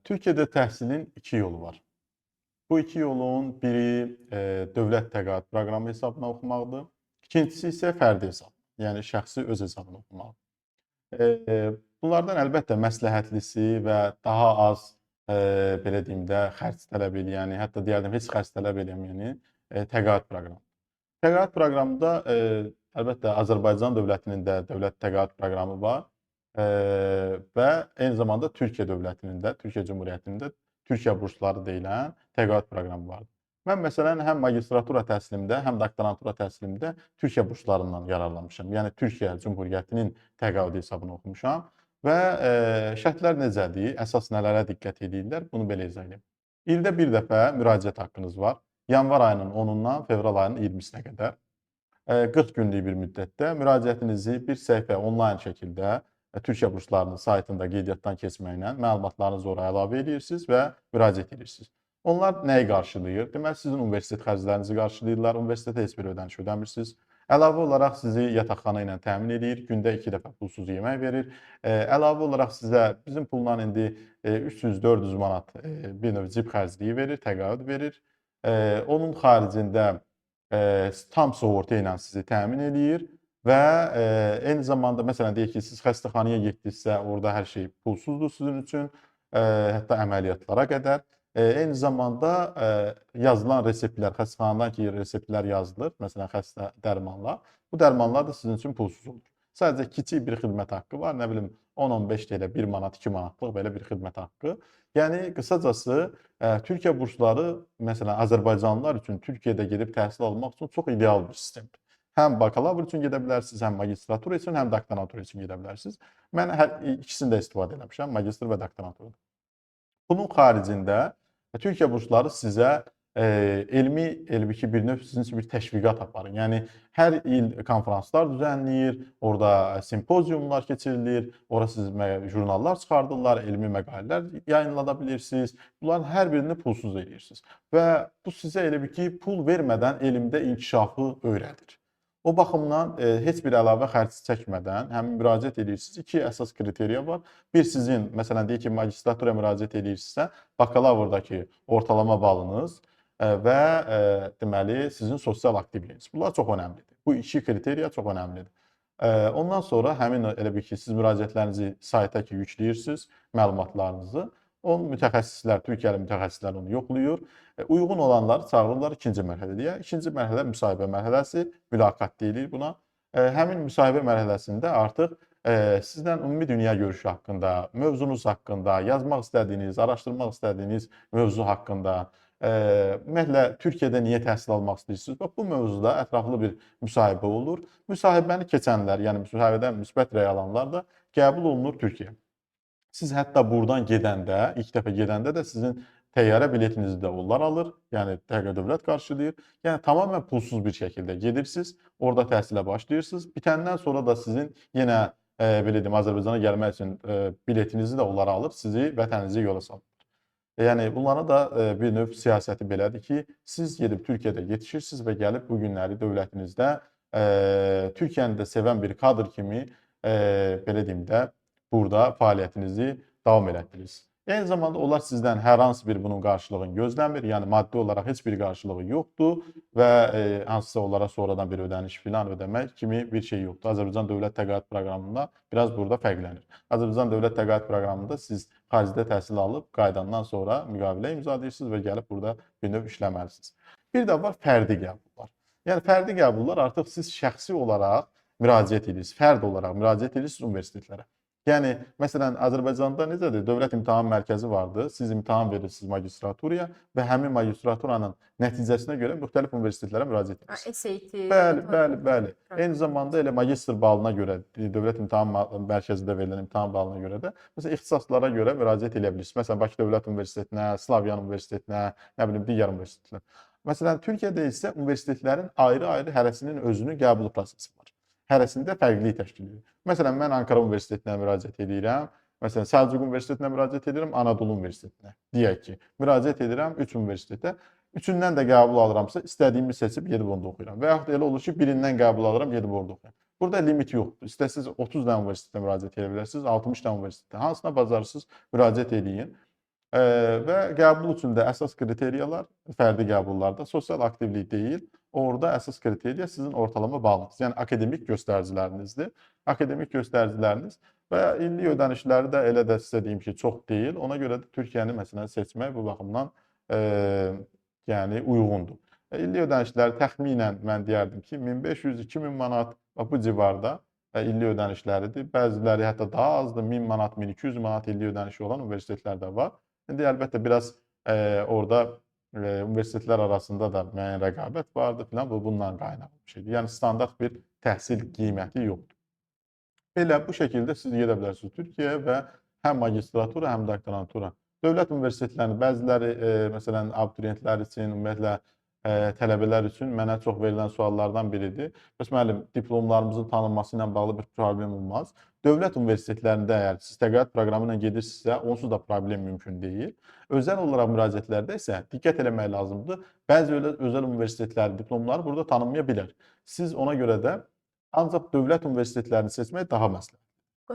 Türkiyədə təhsilin iki yolu var. Bu iki yolun biri dövlət təqaüd proqramı hesabına oxumaqdır. İkincisi isə fərdi hesab, yəni şəxsi öz hesabına oxumaqdır. Bunlardan əlbəttə məsləhətlisi və daha az, belə deyim də, xərc tələb eləyəni, hətta deyərdim heç xərc tələb eləməyəni təqaüd proqramı. Təqaüd proqramında əlbəttə Azərbaycan dövlətinin də dövlət təqaüd proqramı var və eyni zamanda Türkiyə dövlətinin də, Türkiyə Cümhuriyyətinin də Türkiyə bursları deyilən təqaüd proqramı vardır. Mən məsələn həm magistratura təhsilimdə, həm doktorantura təhsilimdə Türkiyə burslarından yararlanmışam. Yəni Türkiyə Cümhuriyyətinin təqaüdü hesabına oxumuşam və şərtlər necədir, əsas nələrə diqqət edirlər, bunu belə izah edeyim. İldə bir dəfə müraciət haqqınız var. Yanvar ayının 10-undan fevral ayının 20-sinə qədər 40 günlük bir müddətdə müraciətinizi bir səhifə onlayn şəkildə Türkiyə burslarının saytında qeydiyyatdan keçməklə məlumatlarınızı ora əlavə edirsiniz və müraciət edirsiniz. Onlar nəyi qarşılayır? Deməli, sizin universitet xərclərinizi qarşılayırlar, universitetə heç bir ödəniş ödəmirsiniz. Əlavə olaraq sizi yataqxana ilə təmin edir, gündə 2 dəfə pulsuz yemək verir. Əlavə olaraq sizə bizim pulla indi 300-400 manat bir növ cib xərcliyi verir, təqaüd verir. Onun xaricində tam sığorta ilə sizi təmin eləyir və eyni zamanda məsələn deyək ki, siz xəstəxanaya getdinizsə, orada hər şey pulsuzdur sizin üçün, hətta əməliyyatlara qədər. Eyni zamanda yazılan reseptlər, xəstəxanadan ki, reseptlər yazılır, məsələn xəstə dərmanlar, bu dərmanlar da sizin üçün pulsuz olur. Sadəcə kiçik bir xidmət haqqı var, nə bilim 10-15 TL, 1 manat, 2 manatlıq belə bir xidmət haqqı. Yəni qısacası Türkiyə bursları məsələn Azərbaycanlılar üçün Türkiyədə gedib təhsil almaq üçün çox ideal bir sistemdir. Həm bakalavr üçün gedə bilərsiniz, həm magistratura üçün, həm doktorantura üçün gedə bilərsiniz. Mən hər ikisində istifadə etmişəm, magistr və doktoranturada. Bunun xaricində Türkiyə bursları sizə elmi ki, bir növ sizin üçün bir təşviqat aparır. Yəni hər il konfranslar düzənləyir, orada simpoziumlar keçirilir, ora siz jurnallar çıxardırlar, elmi məqalələr yayınlada bilirsiniz. Bunların hər birini pulsuz eləyirsiniz. Və bu sizə elə bir ki, pul vermədən elmdə inkişafı öyrədir. O baxımdan heç bir əlavə xərc çəkmədən həm müraciət edirsiniz. İki əsas kriteriya var. Bir sizin, məsələn deyək ki, magistraturaya müraciət edirsinizsə, bakalavrdakı ortalama balınız və deməli sizin sosial aktivliyiniz. Bunlar çox önəmlidir. Bu iki kriteriya çox önəmlidir. Ondan sonra həmin elə bir ki, siz müraciətlərinizi sayta ki, yükləyirsiniz, məlumatlarınızı. Onun mütəxəssislər, Türkiyəli mütəxəssislər onu yoxlayır. Uyğun olanları çağırırlar ikinci mərhələyə. İkinci mərhələ müsahibə mərhələsi, mülaqat deyilir buna. Həmin müsahibə mərhələsində artıq sizdən ümumi dünya görüşü haqqında, mövzunuz haqqında, yazmaq istədiyiniz, araşdırmaq istədiyiniz mövzu haqqında, ümumiyyətlə Türkiyədə niyə təhsil almaq istəyirsiniz? Bax, bu mövzuda ətraflı bir müsahibə olur. Müsahibəni keçənlər, yəni müsahibədən müsbət rəy alanlar da qəbul olunur Türkiyəyə. Siz hətta burdan gedəndə, ilk dəfə gedəndə də sizin təyyarə biletinizi də onlar alır, yəni dövlət qarşılayır. Yəni tamamilə pulsuz bir şəkildə gedirsiniz, orada təhsilə başlayırsınız. Bitəndən sonra da sizin yenə belə deyim, Azərbaycana gəlmək üçün biletinizi də onlar alır, sizi vətəninizə yola salır. Yəni bunlara da bir növ siyasəti belədir ki, siz gedib Türkiyədə yetişirsiniz və gəlib bu günləri dövlətinizdə Türkiyəni də sevən bir kadr kimi belə deyim də burada fəaliyyətinizi davam elətdirirsiniz. Eyni zamanda onlar sizdən hər hansı bir bunun qarşılığını gözləmir. Yəni maddi olaraq heç bir qarşılığı yoxdur və hansısa onlara sonradan bir ödəniş filan ödəmək kimi bir şey yoxdur. Azərbaycan Dövlət Təqaüd Proqramında biraz burada fərqlənir. Azərbaycan Dövlət Təqaüd Proqramında siz xaricdə təhsil alıb qayıdandan sonra müqavilə imzalayarsınız və gəlib burada bir növ işləməlisiniz. Bir də var fərdi qəbullar. Yəni fərdi qəbullar artıq siz şəxsi olaraq müraciət edirsiniz, fərd olaraq müraciət edirsiniz universitetlərə. Yəni, məsələn, Azərbaycanda necədir? Dövlət İmtahan Mərkəzi vardır. Siz imtahan verirsiniz magistraturaya və həmin magistraturanın nəticəsinə görə müxtəlif universitetlərə müraciət edirsiniz. SAT. Bəli. Eyni zamanda elə magistr balına görə, Dövlət İmtahan Mərkəzində verilən imtahan balına görə də, məsələn, ixtisaslara görə müraciət edə bilirsiniz. Məsələn, Bakı Dövlət Universitetinə, Slavyan Universitetinə, nə bilim, digər universitetlərə. Məsələn, Türkiyədə isə universitetlərin ayrı-ayrı hərəsinin özünün qəbul prosesi var. Hərəsində fərqlilik təşkil edir. Məsələn, mən Ankara Universitetinə müraciət edirəm. Məsələn, Səlcuq Universitetinə müraciət edirəm, Anadolu Universitetinə. Deyək ki, müraciət edirəm 3 universitetə. Üçündən də qəbul alıramsa, istədiyimi seçib gedib onda oxuyuram. Və yaxud elə olur ki, birindən qəbul alıram, gedib orada oxuyuram. Burada limit yoxdur. İstəsiniz 30 dənə universitetə müraciət edə bilərsiniz, 60 dənə universitetə. Hansına bacarırsınız, müraciət eləyin. Və qəbul üçün də əsas kriteriyalar fərdi qəbullarda sosial aktivlik deyil. Orada əsas kriteriya sizin ortalama balınız, yəni akademik göstəricilərinizdir. Akademik göstəriciləriniz və illik ödənişləri də elə də sizə deyim ki, çox deyil. Ona görə də Türkiyəni məsələn seçmək bu baxımdan yəni uyğundur. İllik ödənişləri təxminən mən deyərdim ki, 1500-2000 manat bu civarda illik ödənişləridir. Bəziləri hətta daha azdır, 1000 manat, 1200 manat illik ödənişi olan universitetlər də var. İndi əlbəttə biraz orada universitetlər arasında da müəyyən rəqabət vardı filan, bu bundan qaynaqlı bir şeydir. Yəni standart bir təhsil qiyməti yoxdur. Belə bu şəkildə siz gedə bilərsiniz Türkiyəyə və həm magistratura, həm doktorantura. Dövlət universitetlərinin bəziləri məsələn abituriyentlər üçün, ümumiyyətlə tələbələr üçün mənə çox verilən suallardan biridir. Bəs müəllim, diplomlarımızın tanınması ilə bağlı bir problem olmaz. Dövlət universitetlərində əgər siz təqaüd proqramı ilə gedirsinizsə, onsuz da problem mümkün deyil. Özəl olaraq müraciətlərdə isə diqqət eləmək lazımdır. Bəzi özəl universitetlərin diplomları burada tanınmaya bilər. Siz ona görə də ancaq dövlət universitetlərini seçmək daha məsləhətdir.